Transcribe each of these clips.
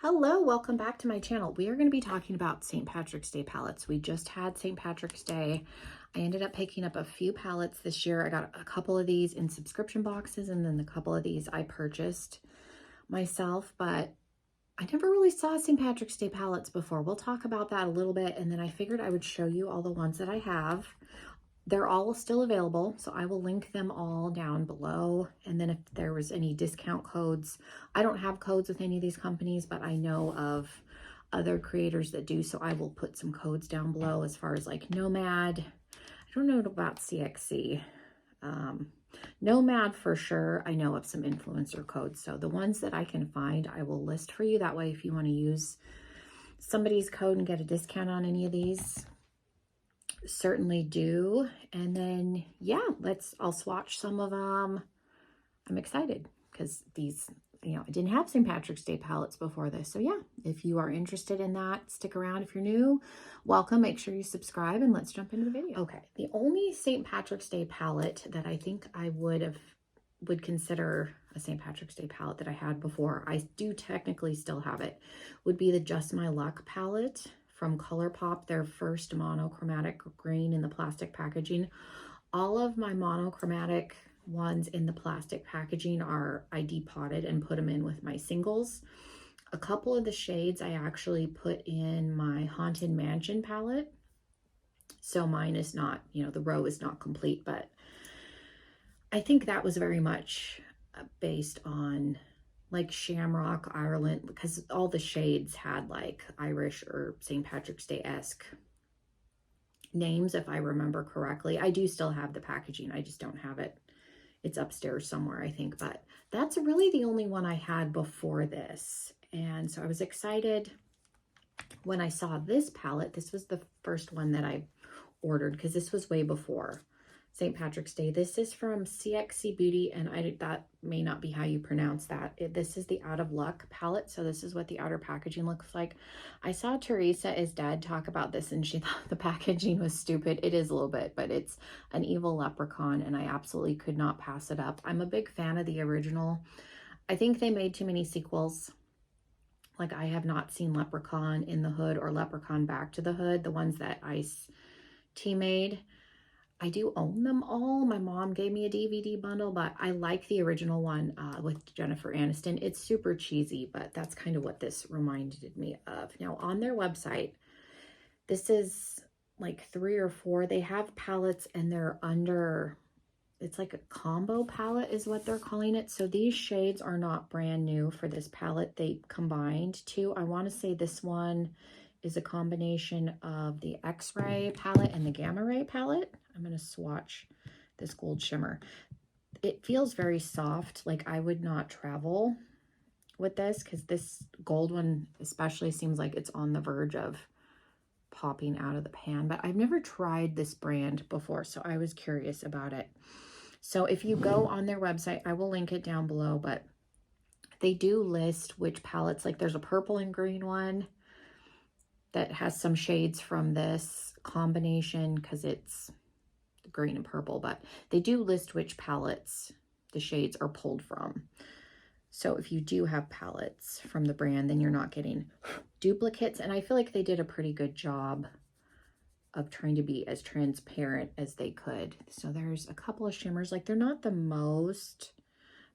Hello, welcome back to my channel. We are going to be talking about St. Patrick's Day palettes. We just had St. Patrick's Day. I ended up picking up a few palettes this year. I got a couple of these in subscription boxes, and then a couple of these I purchased myself, but I never really saw St. Patrick's Day palettes before. We'll talk about that a little bit, and then I figured I would show you all the ones that I have. They're all still available, so I will link them all down below. And then if there was any discount codes, I don't have codes with any of these companies, but I know of other creators that do, so I will put some codes down below as far as like Nomad. I don't know about CXC. Nomad for sure. I know of some influencer codes, so the ones that I can find, I will list for you. That way, if you want to use somebody's code and get a discount on any of these, certainly do. And then yeah, I'll swatch some of them. I'm excited because these, I didn't have St. Patrick's Day palettes before this. So yeah, if you are interested in that, stick around. If you're new, welcome. Make sure you subscribe and let's jump into the video. Okay, the only St. Patrick's Day palette that I think I would consider a St. Patrick's Day palette that I had before, I do technically still have it, would be the Just My Luck palette from Colourpop, their first monochromatic green in the plastic packaging. All of my monochromatic ones in the plastic packaging I depotted and put them in with my singles. A couple of the shades I actually put in my Haunted Mansion palette. So mine is not, the row is not complete, but I think that was very much based on like Shamrock, Ireland, because all the shades had like Irish or St. Patrick's Day-esque names, if I remember correctly. I do still have the packaging. I just don't have it. It's upstairs somewhere, I think, but that's really the only one I had before this. And so I was excited when I saw this palette. This was the first one that I ordered because this was way before St. Patrick's Day. This is from CXC Beauty, and that may not be how you pronounce that. This is the Out of Luck palette, so this is what the outer packaging looks like. I saw Teresa is Dead talk about this, and she thought the packaging was stupid. It is a little bit, but it's an evil leprechaun, and I absolutely could not pass it up. I'm a big fan of the original. I think they made too many sequels. Like, I have not seen Leprechaun in the Hood or Leprechaun Back to the Hood, the ones that Ice-T made. I do own them all. My mom gave me a DVD bundle, but I like the original one with Jennifer Aniston. It's super cheesy, but that's kind of what this reminded me of. Now, on their website, this is like 3 or 4. They have palettes, and they're under, it's like a combo palette is what they're calling it. So these shades are not brand new for this palette. They combined two. I want to say this one is a combination of the X-Ray palette and the Gamma Ray palette. I'm going to swatch this gold shimmer. It feels very soft. Like, I would not travel with this because this gold one especially seems like it's on the verge of popping out of the pan. But I've never tried this brand before, so I was curious about it. So if you go on their website, I will link it down below, but they do list which palettes. Like, there's a purple and green one that has some shades from this combination because it's green and purple, but they do list which palettes the shades are pulled from. So if you do have palettes from the brand, then you're not getting duplicates. And I feel like they did a pretty good job of trying to be as transparent as they could. So there's a couple of shimmers. Like, they're not the most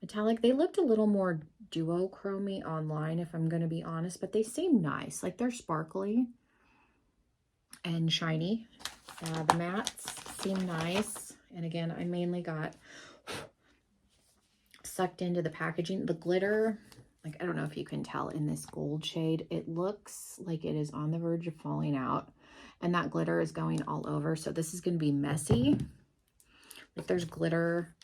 metallic. They looked a little more duochromy online, if I'm going to be honest, but they seem nice. Like, they're sparkly and shiny. The mattes seem nice. And again, I mainly got sucked into the packaging. The glitter, like, I don't know if you can tell in this gold shade, it looks like it is on the verge of falling out. And that glitter is going all over. So this is going to be messy. Like, there's glitter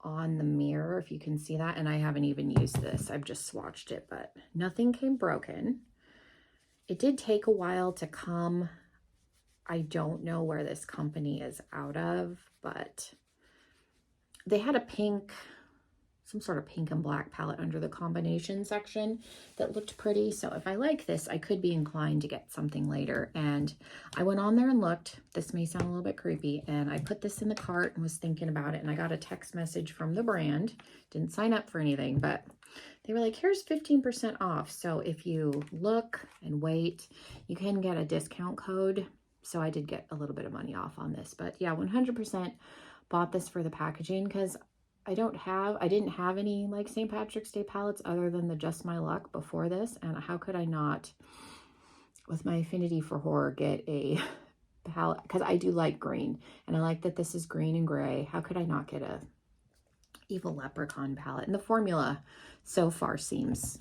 on the mirror, if you can see that. And I haven't even used this. I've just swatched it, but nothing came broken. It did take a while to come. I don't know where this company is out of, but they had a pink, some sort of pink and black palette under the combination section that looked pretty. So if I like this, I could be inclined to get something later. And I went on there and looked. This may sound a little bit creepy. And I put this in the cart and was thinking about it. And I got a text message from the brand. Didn't sign up for anything, but they were like, here's 15% off. So if you look and wait, you can get a discount code. So I did get a little bit of money off on this, but yeah, 100% bought this for the packaging because I didn't have any like St. Patrick's Day palettes other than the Just My Luck before this. And how could I not, with my affinity for horror, get a palette? Because I do like green, and I like that this is green and gray. How could I not get a Evil Leprechaun palette? And the formula so far seems,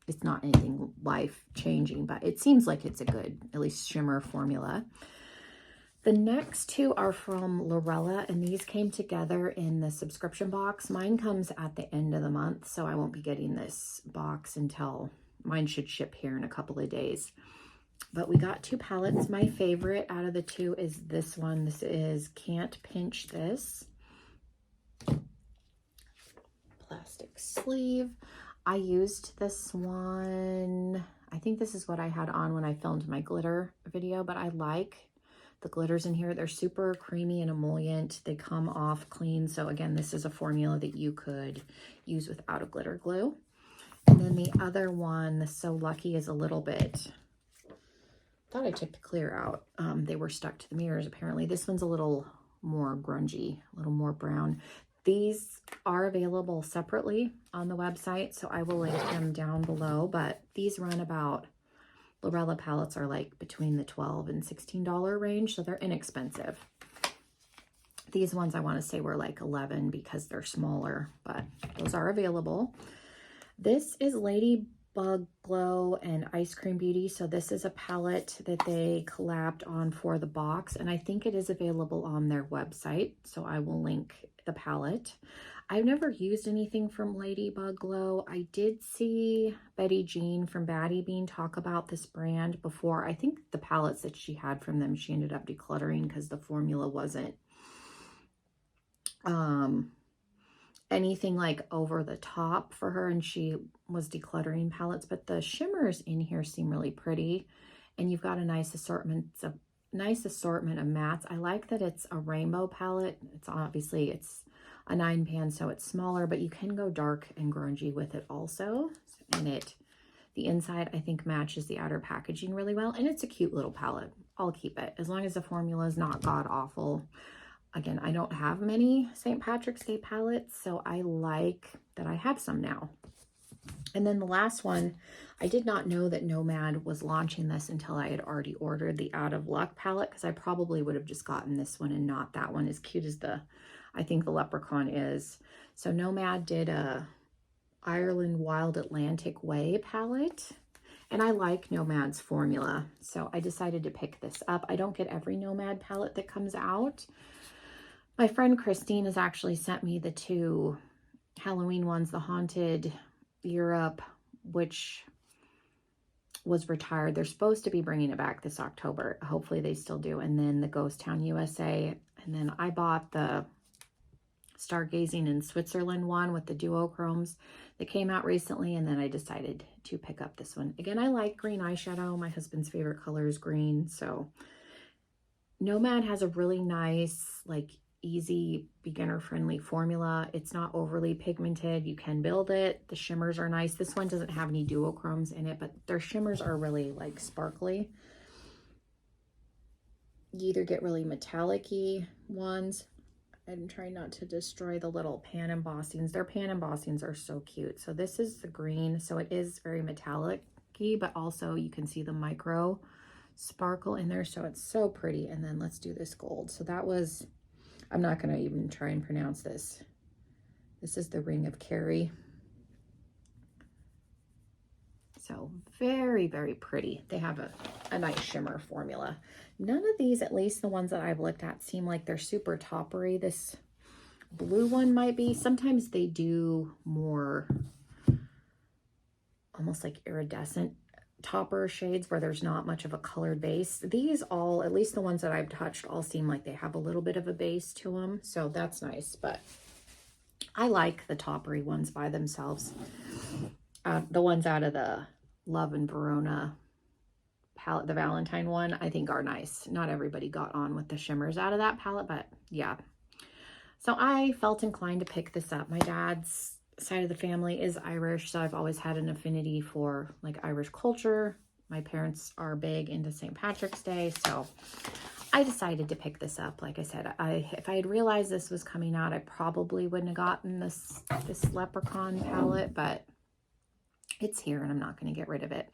it's not anything life-changing, but it seems like it's a good, at least shimmer formula. The next two are from Lurella, and these came together in the subscription box. Mine comes at the end of the month, so I won't be getting this box until, mine should ship here in a couple of days. But we got two palettes. My favorite out of the two is this one. This is Can't Pinch This. Plastic sleeve. I used this one. I think this is what I had on when I filmed my glitter video, but I like the glitters in here. They're super creamy and emollient. They come off clean. So again, this is a formula that you could use without a glitter glue. And then the other one, the So Lucky, is a little bit, thought I took the clear out. They were stuck to the mirrors apparently. This one's a little more grungy, a little more brown. These are available separately on the website, so I will link them down below, but these run about, Lurella palettes are like between the $12 and $16 range, so they're inexpensive. These ones I want to say were like $11 because they're smaller, but those are available. This is Ladybug Glow and Ice Cream Beauty. So this is a palette that they collabed on for the box, and I think it is available on their website, so I will link the palette. I've never used anything from Ladybug Glow. I did see Betty Jean from Baddie Bean talk about this brand before. I think the palettes that she had from them, she ended up decluttering because the formula wasn't anything like over the top for her, and she was decluttering palettes. But the shimmers in here seem really pretty, and you've got a nice assortment of mattes. I like that it's a rainbow palette. It's obviously, it's a 9-pan, so it's smaller, but you can go dark and grungy with it also. And the inside, I think, matches the outer packaging really well, and it's a cute little palette. I'll keep it as long as the formula is not god awful. Again, I don't have many St. Patrick's Day palettes, so I like that I have some now. And then the last one, I did not know that Nomad was launching this until I had already ordered the Out of Luck palette, because I probably would have just gotten this one and not that one, as cute as I think the leprechaun is. So Nomad did a Ireland Wild Atlantic Way palette, and I like Nomad's formula, so I decided to pick this up. I don't get every Nomad palette that comes out. My friend Christine has actually sent me the two Halloween ones, the Haunted Europe, which was retired. They're supposed to be bringing it back this October. Hopefully they still do. And then the Ghost Town USA. And then I bought the Stargazing in Switzerland one with the duochromes that came out recently. And then I decided to pick up this one. Again, I like green eyeshadow. My husband's favorite color is green. So Nomad has a really nice, like, easy beginner-friendly formula. It's not overly pigmented. You can build it. The shimmers are nice. This one doesn't have any duochromes in it, but their shimmers are really like sparkly. You either get really metallic-y ones. I'm trying not to destroy the little pan embossings. Their pan embossings are so cute. So this is the green, so it is very metallic-y, but also you can see the micro sparkle in there, so it's so pretty. And then let's do this gold. So that was, I'm not going to even try and pronounce this. This is the Ring of Kerry. So very, very pretty. They have a nice shimmer formula. None of these, at least the ones that I've looked at, seem like they're super toppery. This blue one might be. Sometimes they do more almost like iridescent topper shades where there's not much of a colored base. These all, at least the ones that I've touched, all seem like they have a little bit of a base to them, so that's nice. But I like the toppery ones by themselves. The ones out of the Love and Verona palette, the Valentine one, I think are nice. Not everybody got on with the shimmers out of that palette, but yeah. So I felt inclined to pick this up. My dad's side of the family is Irish, so I've always had an affinity for like Irish culture. My parents are big into St. Patrick's Day, so I decided to pick this up. Like I said, if I had realized this was coming out, I probably wouldn't have gotten this leprechaun palette, but it's here and I'm not going to get rid of it.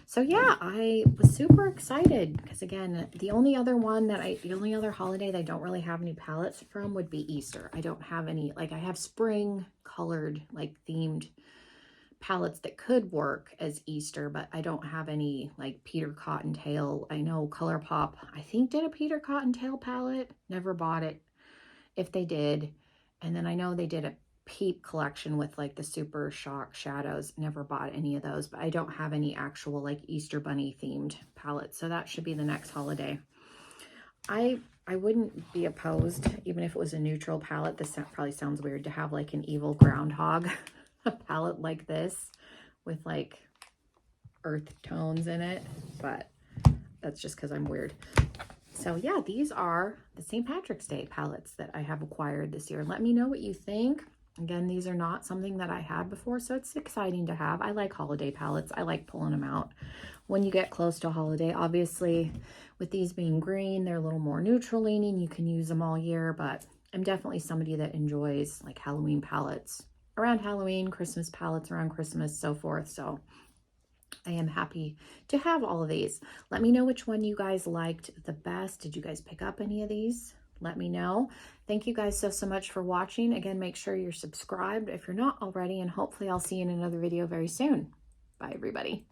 So yeah, I was super excited because again, the only other holiday that I don't really have any palettes from would be Easter. I don't have any, like I have spring colored, like themed palettes that could work as Easter, but I don't have any like Peter Cottontail. I know Colourpop, I think, did a Peter Cottontail palette. Never bought it if they did. And then I know they did a Peep collection with like the Super Shock shadows. Never bought any of those, but I don't have any actual like Easter Bunny themed palettes. So that should be the next holiday. I wouldn't be opposed, even if it was a neutral palette. This probably sounds weird to have like an evil groundhog a palette like this with like earth tones in it, but that's just because I'm weird. So yeah, these are the St. Patrick's Day palettes that I have acquired this year. Let me know what you think. Again, these are not something that I had before, so it's exciting to have. I like holiday palettes. I like pulling them out when you get close to a holiday. Obviously, with these being green, they're a little more neutral leaning. You can use them all year, but I'm definitely somebody that enjoys like Halloween palettes around Halloween, Christmas palettes around Christmas, so forth. So I am happy to have all of these. Let me know which one you guys liked the best. Did you guys pick up any of these? Let me know. Thank you guys so much for watching. Again, make sure you're subscribed if you're not already, and hopefully I'll see you in another video very soon. Bye, everybody.